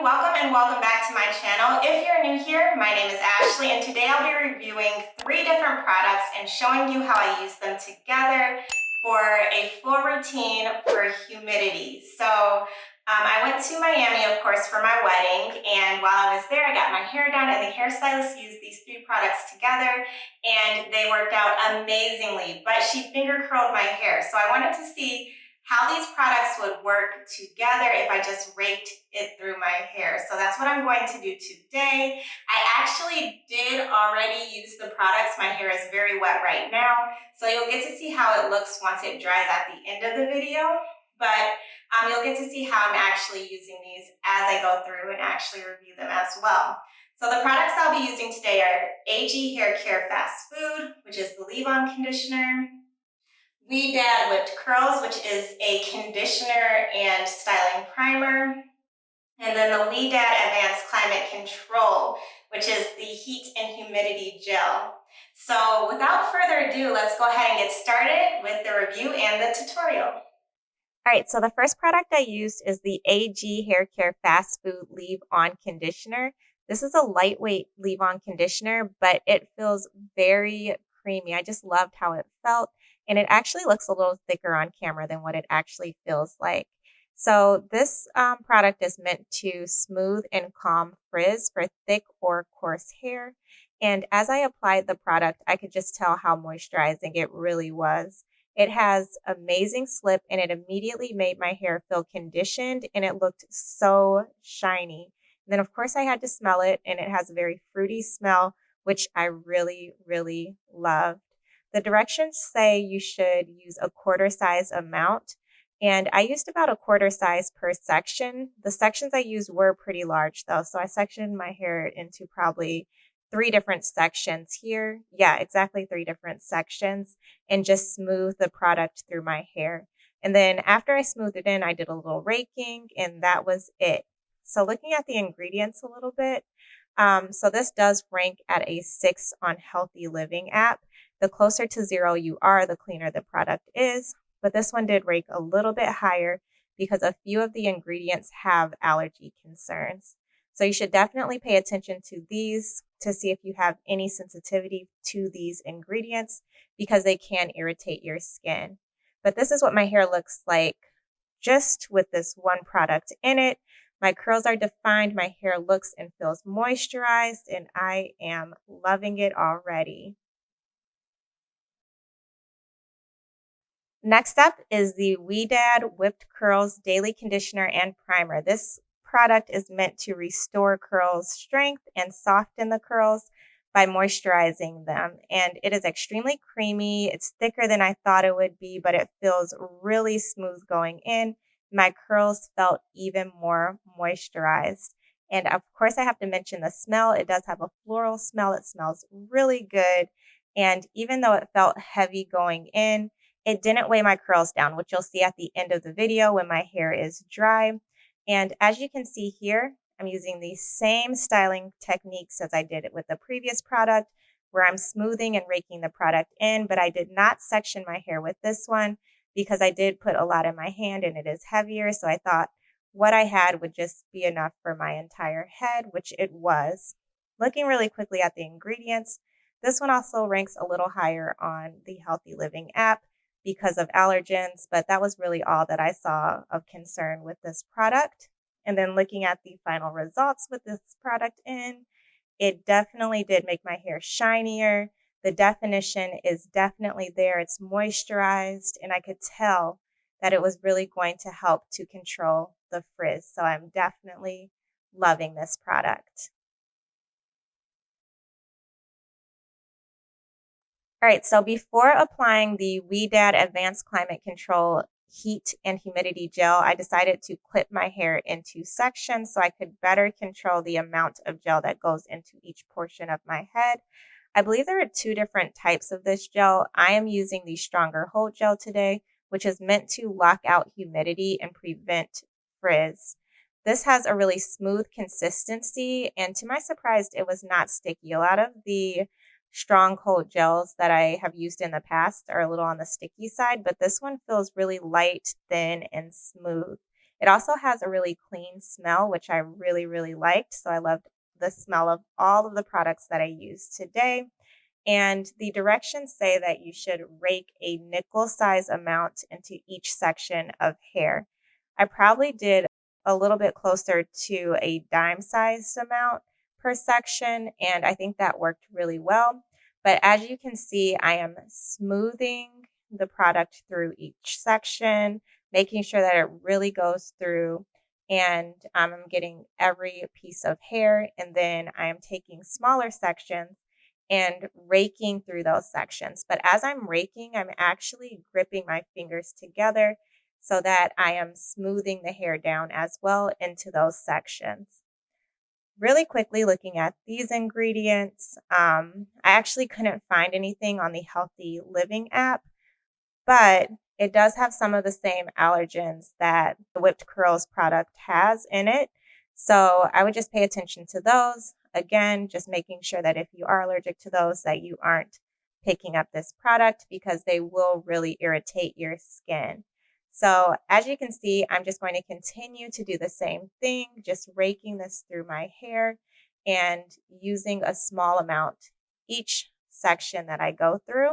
welcome and welcome back to my channel. If you're new here, my name is Ashley and today I'll be reviewing 3 different products and showing you how I use them together for a full routine for humidity. I went to Miami, of course, for my wedding, and while I was there, I got my hair done and the hairstylist used these 3 products together and they worked out amazingly, but she finger curled my hair. So I wanted to see how these products would work together if I just raked it through my hair. So that's what I'm going to do today. I actually did already use the products. My hair is very wet right now, so you'll get to see how it looks once it dries at the end of the video. But you'll get to see how I'm actually using these as I go through and actually review them as well. So the products I'll be using today are AG Hair Care Fast Food, which is the leave-on conditioner, Ouidad Whipped Curls, which is a conditioner and styling primer, and then the Ouidad Advanced Climate Control, which is the heat and humidity gel. So without further ado, let's go ahead and get started with the review and the tutorial. All right, so the first product I used is the AG Hair Care Fast Food Leave-On Conditioner. This is a lightweight leave-on conditioner, but it feels very creamy. I just loved how it felt, and it actually looks a little thicker on camera than what it actually feels like. So this product is meant to smooth and calm frizz for thick or coarse hair. And as I applied the product, I could just tell how moisturizing it really was. It has amazing slip and it immediately made my hair feel conditioned and it looked so shiny. And then of course I had to smell it and it has a very fruity smell, which I really, really loved. The directions say you should use a quarter size amount, and I used about a quarter size per section. The sections I used were pretty large though, so I sectioned my hair into probably 3 different sections here. Yeah, exactly 3 different sections, and just smooth the product through my hair. And then after I smoothed it in, I did a little raking and that was it. So looking at the ingredients a little bit, so this does rank at a 6 on Healthy Living app. The closer to 0 you are, the cleaner the product is. But this one did rank a little bit higher because a few of the ingredients have allergy concerns. So you should definitely pay attention to these to see if you have any sensitivity to these ingredients because they can irritate your skin. But this is what my hair looks like just with this one product in it. My curls are defined, my hair looks and feels moisturized, and I am loving it already. Next up is the Ouidad Whipped Curls Daily Conditioner and Primer. This product is meant to restore curls strength and soften the curls by moisturizing them. And it is extremely creamy. It's thicker than I thought it would be, but it feels really smooth going in. My curls felt even more moisturized. And of course, I have to mention the smell. It does have a floral smell. It smells really good. And even though it felt heavy going in, it didn't weigh my curls down, which you'll see at the end of the video when my hair is dry. And as you can see here, I'm using the same styling techniques as I did it with the previous product, where I'm smoothing and raking the product in, but I did not section my hair with this one because I did put a lot in my hand and it is heavier. So I thought what I had would just be enough for my entire head, which it was. Looking really quickly at the ingredients, this one also ranks a little higher on the Healthy Living app because of allergens, but that was really all that I saw of concern with this product. And then looking at the final results with this product in, it definitely did make my hair shinier. The definition is definitely there. It's moisturized, and I could tell that it was really going to help to control the frizz. So I'm definitely loving this product. All right, so before applying the Ouidad Advanced Climate Control Heat and Humidity Gel, I decided to clip my hair into sections so I could better control the amount of gel that goes into each portion of my head. I believe there are 2 different types of this gel. I am using the Stronger Hold Gel today, which is meant to lock out humidity and prevent frizz. This has a really smooth consistency, and to my surprise, it was not sticky. A lot of the stronghold gels that I have used in the past are a little on the sticky side, but this one feels really light, thin, and smooth. It also has a really clean smell, which I really, really liked. So I loved the smell of all of the products that I used today. And the directions say that you should rake a nickel size amount into each section of hair. I probably did a little bit closer to a dime sized amount per section, and I think that worked really well. But as you can see, I am smoothing the product through each section, making sure that it really goes through, and I'm getting every piece of hair. And then I am taking smaller sections and raking through those sections. But as I'm raking, I'm actually gripping my fingers together so that I am smoothing the hair down as well into those sections. Really quickly looking at these ingredients, I actually couldn't find anything on the Healthy Living app, but it does have some of the same allergens that the Whipped Curls product has in it. So I would just pay attention to those. Again, just making sure that if you are allergic to those, that you aren't picking up this product because they will really irritate your skin. So as you can see, I'm just going to continue to do the same thing, just raking this through my hair and using a small amount each section that I go through.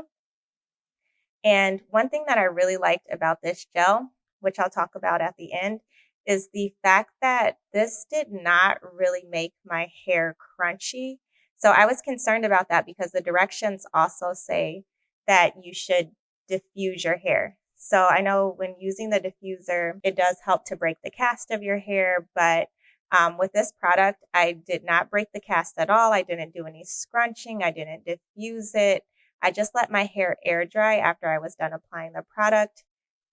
And one thing that I really liked about this gel, which I'll talk about at the end, is the fact that this did not really make my hair crunchy. So I was concerned about that because the directions also say that you should diffuse your hair. So I know when using the diffuser, it does help to break the cast of your hair, but with this product, I did not break the cast at all. I didn't do any scrunching. I didn't diffuse it. I just let my hair air dry after I was done applying the product,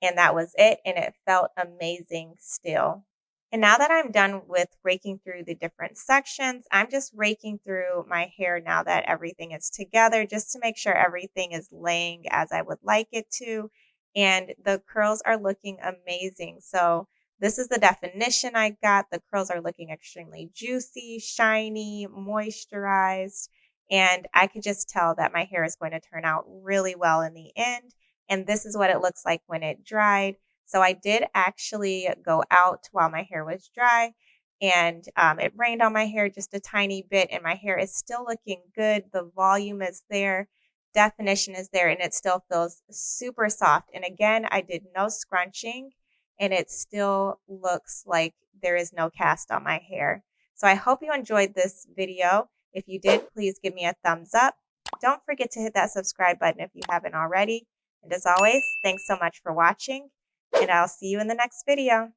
and that was it, and it felt amazing still. And now that I'm done with raking through the different sections, I'm just raking through my hair now that everything is together just to make sure everything is laying as I would like it to. And the curls are looking amazing. So this is the definition I got. The curls are looking extremely juicy, shiny, moisturized. And I could just tell that my hair is going to turn out really well in the end. And this is what it looks like when it dried. So I did actually go out while my hair was dry, and it rained on my hair just a tiny bit, and my hair is still looking good. The volume is there, definition is there, and it still feels super soft. And again, I did no scrunching, and it still looks like there is no cast on my hair. So I hope you enjoyed this video. If you did, please give me a thumbs up. Don't forget to hit that subscribe button if you haven't already. And as always, thanks so much for watching, and I'll see you in the next video.